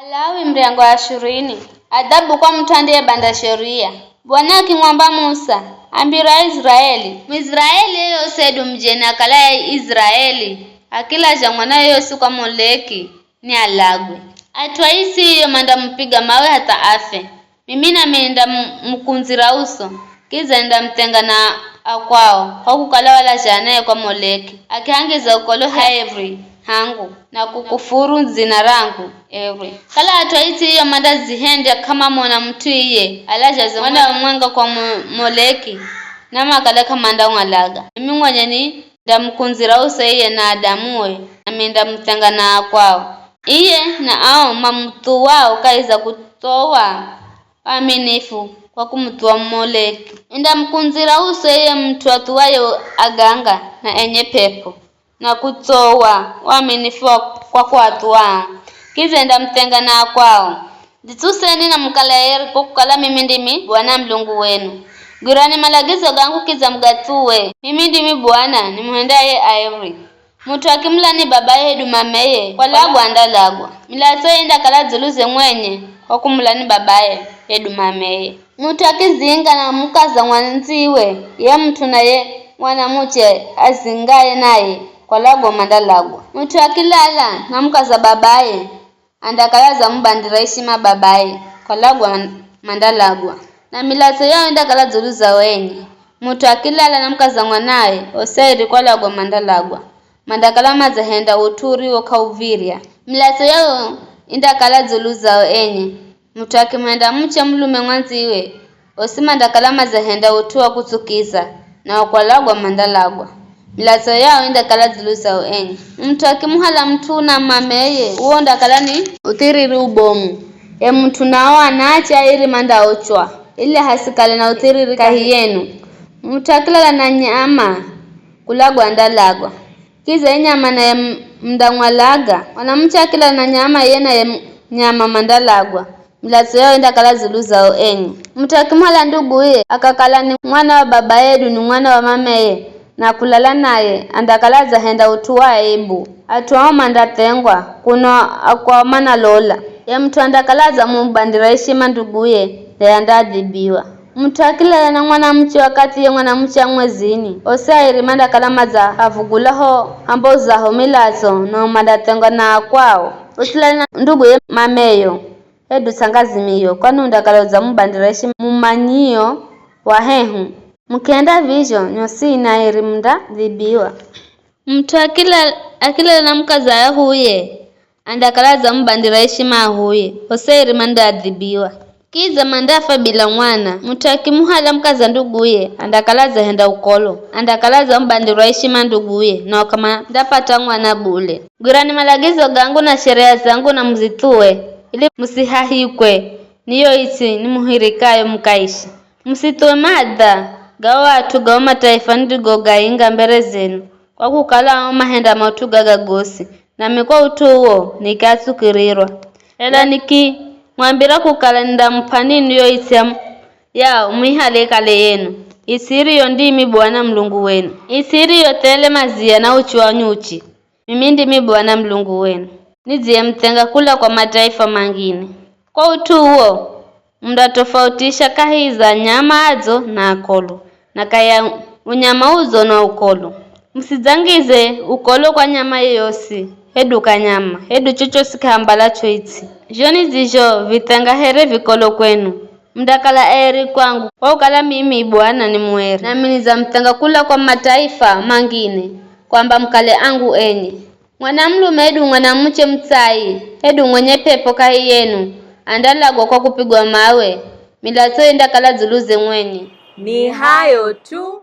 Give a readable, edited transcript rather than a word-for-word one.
Alawi mrengo wa 20. Adhabu kwa mtu andiyebanda sheria. Bwana akimwamba Musa, ambira Israeli. Mwisraeli yose edu mjeni akala Israeli. Akila jangwana yose kwa Moleki ni alagwe. Atwaisi hiyo manda mpiga mawe hata afe. Mimi na meenda mkunzira uso. Kiza enda mtenga na akwao. Kwa kukala wala janaye kwa Moleki. Akihangiza ukolo haevri hangu na kukufuru zina rangu ewe. Kala atwaisi hiyo manda zihende kama mwana mtu iye. Alaja mwana mwenga kwa Moleki. Nama kaleka manda ungalaga. Mimi mwenye ni ndamkunzira uso iye na adamuwe. Ameenda mtenga na akwao. Iye na ao mamutu wao kaiza kutoa aminifu kwa kumtua Moleki. Inda mkunzira uso iye mtu atuwayo aganga na enye pepo na kutoa aminifu kwa kuatuwa. Kiza inda mtenga na kwao. Jituseni na mkalaeri kukala mimi ndimi Bwana Mlungu wenu. Gurani malagizo gangu kiza mgatuwe. Mimi ndimi Bwana ni muhendaye aeri. Mutu akimla ni babaye dumameye kwa lagwa andalagwa. Milato enda kala zuluze mwenye kwa kumla ni babaye dumameye. Mutu akizinga na mukaza mwanziwe ye mtu na ye mwanamuche azingaye naye kwa lagwa mandalagwa. Mutu akilala na mukaza babaye andakala za mbandira heshima babaye kwa lagwa mandalagwa. Na milato yao enda kala zuluza wenye. Mutu akilala na mukaza mwanaye osairi kwa lagwa mandalagwa. Mandakala mazahenda uturi wakauviria. Milato yao indakala zuluza enye. Mutu akimwenda mche mlume mwanziwe. Osi mandakala mazahenda utuwa kutukiza. Na wakwalagwa mandalagwa. Milato yao indakala zuluza enye. Mutu akimuhala mtu na mameye. Uo ndakala ni utiriri ubomu. Mtu nao anaacha iri manda ochwa. Ili hasikale na utiriri kahiyenu. Mutu akilala na nyama kulagwa andalagwa. Kiza nyama na mdangwalaga. Wanamcha kila na nyama yena nyama mandalagwa. Milato yao indakala zuluza enye. Mtu akimhala ndugu ye akakala ni mwana wa baba yedu ni mwana wa mama ye na kulala naye andakala zahenda utuwa ebu. Atuwao mandatengwa kuno akwa mana lola. Ya mtu andakala za mbandira heshima ndugu ye ya andadhibiwa. Mtu akila na mwanamche wakati ye mwanamche mwezini. Osairi manda kalama za avugulaho ambozaho milazo no mandatenga na kwao. Usila na ndugu ye mameyo. Edu sangazimiyo. Kwani undakala za mbandireshi mumanyiyo wahehu. Mkenda vizho nyosi inairi mda dhibiwa. Mtu akila na mkaza ya huye. Andakala za mbandireshi mahuye. Osairi manda dhibiwa. Kiza mandafa bila mwana. Mutu akimuhala mkaza nduguye. Andakalaza henda ukolo. Andakalaza mbandiro heshima nduguye. Na wakama ndapata mwana bule. Gurani malagizo gangu na sheria zangu na mzituwe. Ili musihahikwe. Niyo iti ni muhirikayo mkaishi. Msituwe madha. Gawa watu gawa mataifa ndigo gainga mbere zenu. Kwa kukala mahenda mautuga gagosi. Na mikwa utuwo nikasukirirwa. Ela mwambira kukala nda mpanini yo itiam yao mwihale kale yenu. Isiri yo ndimi Bwana Mlungu wenu. Isiri yo tele mazia na uchuwa nyuchi. Mimi ndimi Bwana Mlungu wenu. Niziye mtenga kula kwa mataifa mangine. Kwa utu huo mda tofautisha kahiza nyama azo na akolo. Na kaya unyama uzo na ukolo. Msizangize ukolo kwa nyama yoyosi. Hedu kanyama. Hedu chocho sikambala choiti. Joni zijo vitanga here vikolo kwenu. Mdakala eri kwangu. Kwa ukala mimi Bwana ni mueri. Na miniza mtenga kula kwa mataifa mangine. Kwamba mkale angu enye. Mwanamlume edu mwanamuche mtai. Edu mwenye pepo kahi yenu. Andalagwa kwa kupigwa mawe. Milato indakala zuluze mwenye. Ni hayo tu.